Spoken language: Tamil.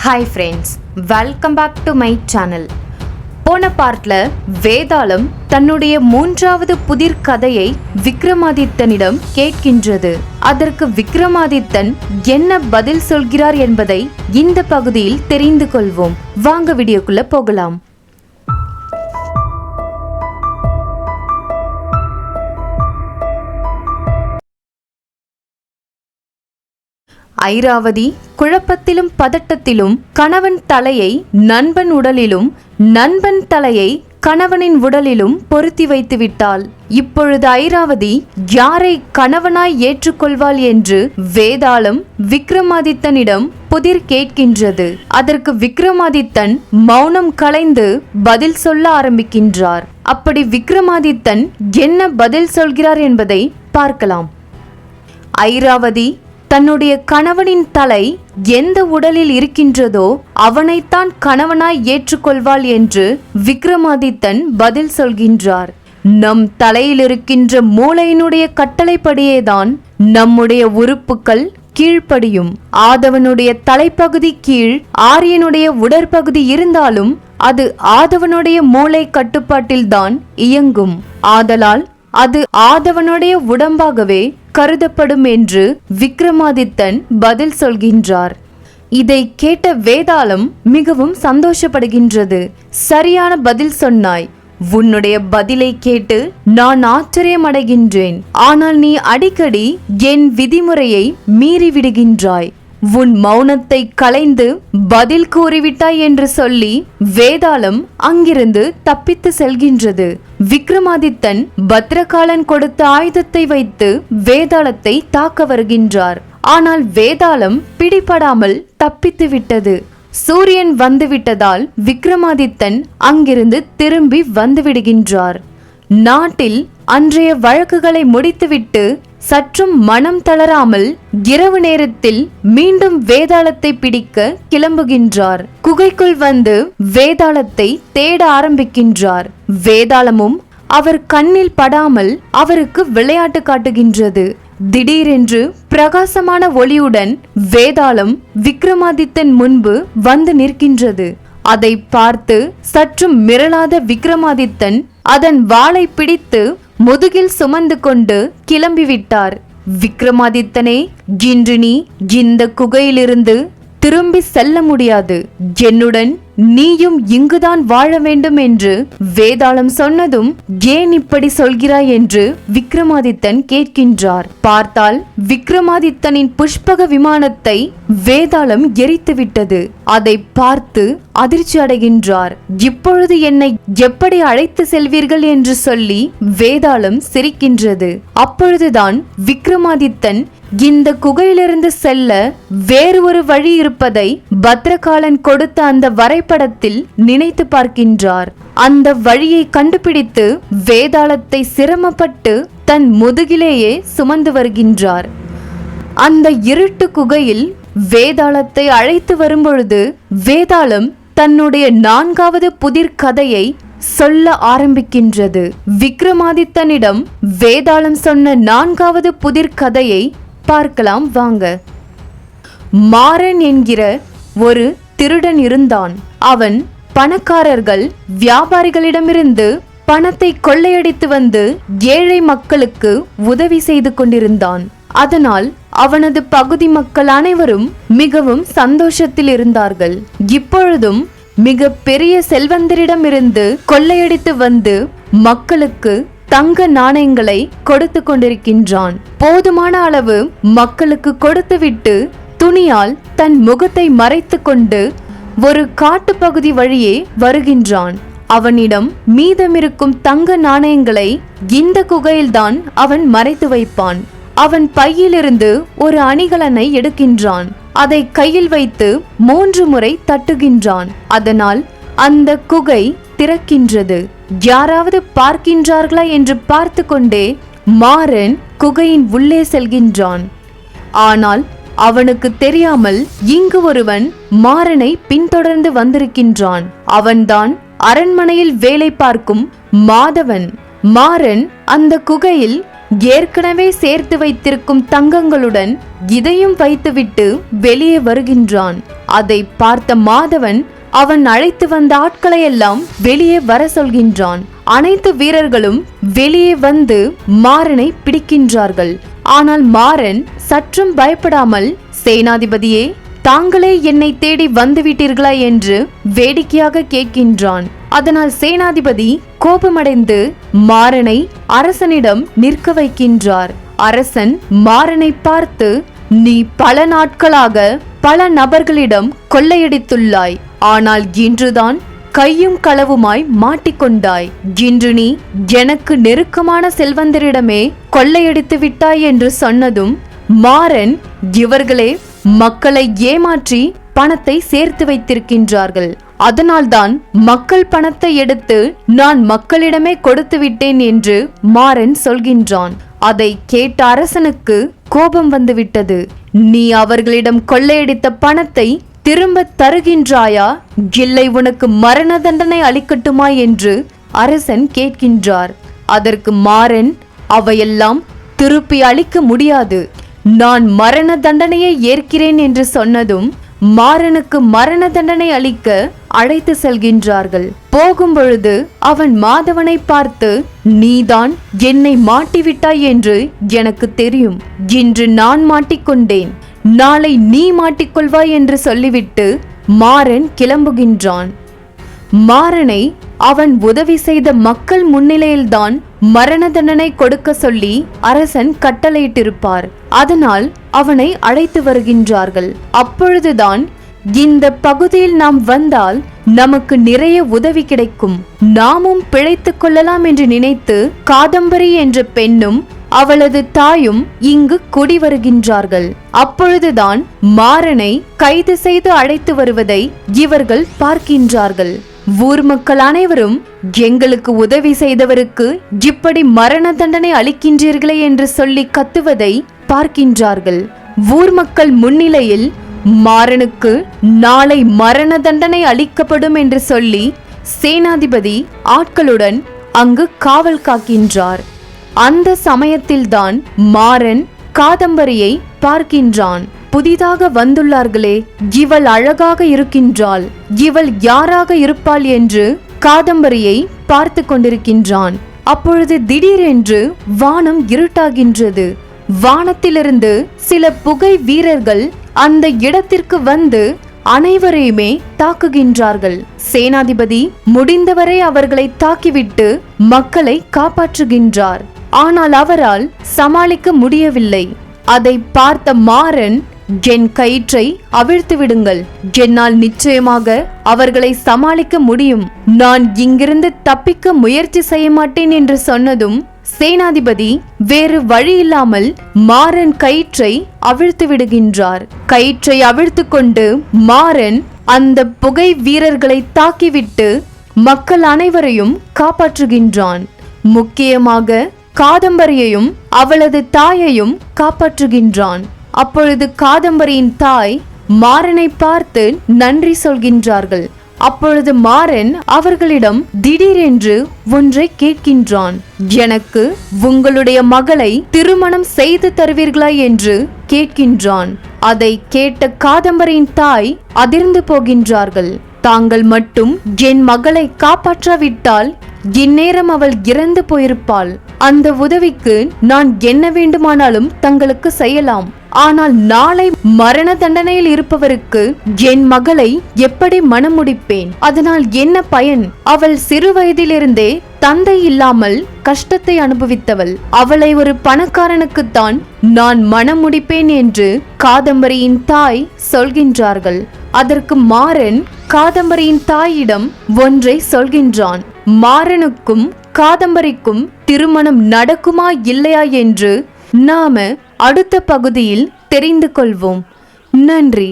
Hi friends, welcome back to my channel. போன பார்ட்டில் வேதாளம் தன்னுடைய 3வது புதிர் கதையை விக்ரமாதித்தனிடம் கேட்கின்றது. அதற்கு விக்ரமாதித்தன் என்ன பதில் சொல்கிறார் என்பதை இந்த பகுதியில் தெரிந்து கொள்வோம். வாங்க வீடியோக்குள்ள போகலாம். ஐராவதி குழப்பத்திலும் பதட்டத்திலும் கணவன் தலையை நண்பன் உடலிலும் நண்பன் தலையை கணவனின் உடலிலும் பொருத்தி வைத்து விட்டாள். இப்பொழுது ஐராவதி யாரை கணவனாய் ஏற்றுக்கொள்வாள் என்று வேதாளம் விக்ரமாதித்தனிடம் புதிர் கேட்கின்றது. அதற்கு விக்ரமாதித்தன் மௌனம் கலைந்து பதில் சொல்ல ஆரம்பிக்கின்றார். அப்படி விக்ரமாதித்தன் என்ன பதில் சொல்கிறார் என்பதை பார்க்கலாம். ஐராவதி தன்னுடைய கணவனின் தலை எந்த உடலில் இருக்கின்றதோ அவனைத்தான் கணவனாய் ஏற்றுக்கொள்வாள் என்று விக்ரமாதித்தன் பதில் சொல்கின்றார். நம் தலையில் இருக்கின்ற மூளையினுடைய கட்டளைப்படியேதான் நம்முடைய உறுப்புகள் கீழ்ப்படியும். ஆதவனுடைய தலைப்பகுதி கீழ் ஆரியனுடைய உடற்பகுதி இருந்தாலும் அது ஆதவனுடைய மூளை கட்டுப்பாட்டில்தான் இயங்கும். ஆதலால் அது ஆதவனுடைய உடம்பாகவே கருதப்படும் என்று விக்ரமாதித்தன் பதில் சொல்கின்றார். இதை கேட்ட வேதாளம் மிகவும் சந்தோஷப்படுகின்றது. சரியான பதில் சொன்னாய். உன்னுடைய பதிலை கேட்டு நான் ஆச்சரியமடைகின்றேன். ஆனால் நீ அடிக்கடி என் விதிமுறையை மீறிவிடுகின்றாய். உன் மௌனத்தை கலைந்து பதில் கூறிவிட்டாய் என்று சொல்லி வேதாளம் அங்கிருந்து தப்பித்து செல்கின்றது. விக்ரமாதித்தன் பத்ரகாளன் கொடுத்த ஆயுதத்தை வைத்து வேதாளத்தை தாக்க வருகின்றார். ஆனால் வேதாளம் பிடிபடாமல் தப்பித்து விட்டது. சூரியன் வந்துவிட்டதால் விக்ரமாதித்தன் அங்கிருந்து திரும்பி வந்துவிடுகின்றார். நாட்டில் அன்றைய வழக்குகளை முடித்துவிட்டு சற்றும் மனம் தளராமல் இரவு நேரத்தில் மீண்டும் வேதாளத்தை பிடிக்க கிளம்புகின்றார். குகைக்குள் வந்து வேதாளத்தை தேட ஆரம்பிக்கின்றார். வேதாளமும் அவர் கண்ணில் படாமல் அவருக்கு விளையாட்டு காட்டுகின்றது. திடீரென்று பிரகாசமான ஒளியுடன் வேதாளம் விக்ரமாதித்தன் முன்பு வந்து நிற்கின்றது. அதை பார்த்து சற்றும் மிரளாத விக்ரமாதித்தன் அதன் வாளை பிடித்து முதுகில் சுமந்து கொண்டு கிளம்பிவிட்டார். விக்ரமாதித்தனே, இன்று நீ இந்த குகையிலிருந்து திரும்பி செல்ல முடியாது. என்னுடன் நீயும் இங்குதான் வாழ வேண்டும் என்று வேதாளம் சொன்னதும் ஏன் இப்படி சொல்கிறாய் என்று விக்ரமாதித்தன் கேட்கின்றார். பார்த்தால் விக்ரமாதித்தனின் புஷ்பக விமானத்தை வேதாளம் எரித்துவிட்டது. அதை பார்த்து அதிர்ச்சி அடைகின்றார். இப்பொழுது என்னை எப்படி அழைத்து செல்வீர்கள் என்று சொல்லி வேதாளம் சிரிக்கின்றது. அப்பொழுதுதான் விக்ரமாதித்தன் இந்த குகையிலிருந்து செல்ல வேறு ஒரு வழி இருப்பதை பத்ரகாளன் கொடுத்த அந்த வரைபடத்தில் நினைத்து பார்க்கின்றார். அந்த வழியை கண்டுபிடித்து வேதாளத்தை சிரமப்பட்டு தன் முதுகிலேயே சுமந்து வருகின்றார். அந்த இருட்டு குகையில் வேதாளத்தை அழைத்து வரும்பொழுது வேதாளம் தன்னுடைய 4வது புதிர் கதையை சொல்ல ஆரம்பிக்கின்றது. விக்ரமாதித்தனிடம் வேதாளம் சொன்ன 4வது புதிர் கதையை பார்க்கலாம் வாங்க. மாறன் என்கிற ஒரு திருடன் இருந்தான். அவன் பணக்காரர்கள் வியாபாரிகளிடமிருந்து பணத்தை கொள்ளையடித்து வந்து ஏழை மக்களுக்கு உதவி செய்து கொண்டிருந்தான். அதனால் அவனது பகுதி மக்கள் அனைவரும் மிகவும் சந்தோஷத்தில் இருந்தார்கள். இப்பொழுதும் மிக பெரிய செல்வந்தரிடமிருந்து கொள்ளையடித்து வந்து மக்களுக்கு தங்க நாணயங்களை கொடுத்து கொண்டிருக்கின்றான். போதுமான அளவு மக்களுக்கு கொடுத்துவிட்டு துணியால் தன் முகத்தை மறைத்து கொண்டு ஒரு காட்டுப்பகுதி வழியே வருகின்றான். அவனிடம் மீதமிருக்கும் தங்க நாணயங்களை இந்த குகையில்தான் அவன் மறைத்து வைப்பான். அவன் பையிலிருந்து ஒரு அணிகலனை எடுக்கின்றான். அதை கையில் வைத்து 3 முறை தட்டுகின்றான். அதனால் அந்த குகை திறக்கின்றது. யாராவது பார்க்கின்றார்களா என்று பார்த்து கொண்டே மாறன் குகையின் உள்ளே செல்கின்றான். ஆனால் அவனுக்கு தெரியாமல் இங்கு ஒருவன் மாறனை பின்தொடர்ந்து வந்திருக்கின்றான். அவன்தான் அரண்மனையில் வேலை பார்க்கும் மாதவன். மாறன் அந்த குகையில் ஏற்கனவே சேர்த்து வைத்திருக்கும் தங்கங்களுடன் இதையும் வைத்துவிட்டு வெளியே வருகின்றான். அதை பார்த்த மாதவன் அவன் அழைத்து வந்த ஆட்களை எல்லாம் வெளியே வர சொல்கின்றான். அனைத்து வீரர்களும் வெளியே வந்து மாறனை பிடிக்கின்றார்கள். ஆனால் மாறன் சற்றும் பயப்படாமல், சேனாதிபதியே, தாங்களே என்னை தேடி வந்துவிட்டீர்களா என்று வேடிக்கையாக கேட்கின்றான். அதனால் சேனாதிபதி கோபமடைந்து மாறனை அரசனிடம் நிற்க வைக்கின்றார். அரசன் மாறனை பார்த்து, நீ பல நாட்களாக பல நபர்களிடம் கொள்ளையடித்துள்ளாய். ஆனால் இன்றுதான் கையும் களவுமாய் மாட்டிக்கொண்டாய். இன்று நீ எனக்கு நெருக்கமான செல்வந்தரிடமே கொள்ளையடித்து விட்டாய் என்று சொன்னதும் மாறன், இவர்களே மக்களை ஏமாற்றி பணத்தை சேர்த்து வைத்திருக்கின்றார்கள். அதனால்தான் மக்கள் பணத்தை எடுத்து நான் மக்களிடமே கொடுத்து விட்டேன் என்று மாறன் சொல்கின்றான். அதை கேட்ட அரசனுக்கு கோபம் வந்துவிட்டது. நீ அவர்களிடம் கொள்ளையடித்த பணத்தை திரும்ப தருகின்றாயா, இல்லை உனக்கு மரண தண்டனை அளிக்கட்டுமா என்று அரசன் கேட்கின்றார். அதற்கு மாறன், அவையெல்லாம் திருப்பி அளிக்க முடியாது, நான் மரண தண்டனையை ஏற்கிறேன் என்று சொன்னதும் மாறனுக்கு மரண தண்டனை அளிக்க அழைத்து செல்கின்றார்கள். போகும்பொழுது அவன் மாதவனை பார்த்து, நீதான் என்னை மாட்டிவிட்டாய் என்று எனக்கு தெரியும். இன்று நான் மாட்டிக்கொண்டேன், நாளை நீ மாட்டிக்கொள்வாய் என்று சொல்லிவிட்டு மாறன் கிளம்புகின்றான். மாறனை அவன் உதவி செய்த மக்கள் முன்னிலையில்தான் மரண தண்டனை கொடுக்க சொல்லி அரசன் கட்டளையிட்டிருப்பார். அதனால் அவனை அழைத்து வருகின்றார்கள். அப்பொழுதுதான், இந்த பகுதியில் நாம் வந்தால் நமக்கு நிறைய உதவி கிடைக்கும், நாமும் பிழைத்துக் கொள்ளலாம் என்று நினைத்து காதம்பரி என்ற பெண்ணும் அவளது தாயும் இங்கு குடி வருகின்றார்கள். அப்பொழுதுதான் மாறனை கைது செய்து அழைத்து வருவதை இவர்கள் பார்க்கின்றார்கள். ஊர் மக்கள் அனைவரும், எங்களுக்கு உதவி செய்தவருக்கு இப்படி மரண தண்டனை அளிக்கின்றீர்களே என்று சொல்லி கத்துவதை பார்க்கின்றார்கள். ஊர் மக்கள் முன்னிலையில் மாறனுக்கு நாளை மரண தண்டனை அளிக்கப்படும் என்று சொல்லி சேனாதிபதி ஆட்களுடன் அங்கு காவல் காக்கின்றார். அந்த சமயத்தில்தான் மாறன் காதம்பரியை பார்க்கின்றான். புதிதாக வந்துள்ளார்களே, இவள் அழகாக இருக்கின்றாள், இவள் யாராக இருப்பாள் என்று காதம்பரியை பார்த்து கொண்டிருக்கின்றான். அப்பொழுது திடீரென்று வானம் இருட்டாகின்றது. வானத்திலிருந்து சில புகை வீரர்கள் அந்த இடத்திற்கு வந்து அனைவரையுமே தாக்குகின்றார்கள். சேனாதிபதி முடிந்தவரை அவர்களை தாக்கிவிட்டு மக்களை காப்பாற்றுகின்றார். ஆனால் அவரால் சமாளிக்க முடியவில்லை. அதை பார்த்த மாறன், என் கயிற்றை அவிழ்த்து விடுங்கள், என்னால் நிச்சயமாக அவர்களை சமாளிக்க முடியும், நான் இங்கிருந்து தப்பிக்க முயற்சி செய்ய மாட்டேன் என்று சொன்னதும் சேனாதிபதி வேறு வழியில்லாமல் மாறன் கயிற்றை அவிழ்த்து விடுகின்றார். கயிற்றை அவிழ்த்து கொண்டு மாறன் அந்த புகை வீரர்களை தாக்கிவிட்டு மக்கள் அனைவரையும் காப்பாற்றுகின்றான். முக்கியமாக காதம்பரியையும் அவளது தாயையும் காப்பாற்றுகின்றான். அப்பொழுது காதம்பரியின் தாய் மாறனை பார்த்து நன்றி சொல்கின்றார்கள். அப்பொழுது மாறன் அவர்களிடம் திடீரென்று ஒன்றை கேட்கின்றான். எனக்கு உங்களுடைய மகளை திருமணம் செய்து தருவீர்களா என்று கேட்கின்றான். அதை கேட்ட காதம்பரியின் தாய் அதிர்ந்து போகின்றார்கள். தாங்கள் மட்டும் என் மகளை காப்பாற்றாவிட்டால் இந்நேரம் அவள் இறந்து போயிருப்பாள். அந்த உதவிக்கு நான் என்ன வேண்டுமானாலும் தங்களுக்கு செய்யலாம். ஆனால் நாளை மரண தண்டனையில் இருப்பவருக்கு என் மகளை எப்படி மனம் முடிப்பேன்? அதனால் என்ன பயன்? அவள் சிறு வயதிலிருந்தே தந்தை இல்லாமல் கஷ்டத்தை அனுபவித்தவள். அவளை ஒரு பணக்காரனுக்குத்தான் நான் மனம் முடிப்பேன் என்று காதம்பரியின் தாய் சொல்கின்றார்கள். அதற்கு மாறன் காதம்பரியின் தாயிடம் ஒன்றை சொல்கின்றான். மாறனுக்கும் காதம்பரிக்கும் திருமணம் நடக்குமா இல்லையா என்று நாம அடுத்த பகுதியில் தெரிந்து கொள்வோம். நன்றி.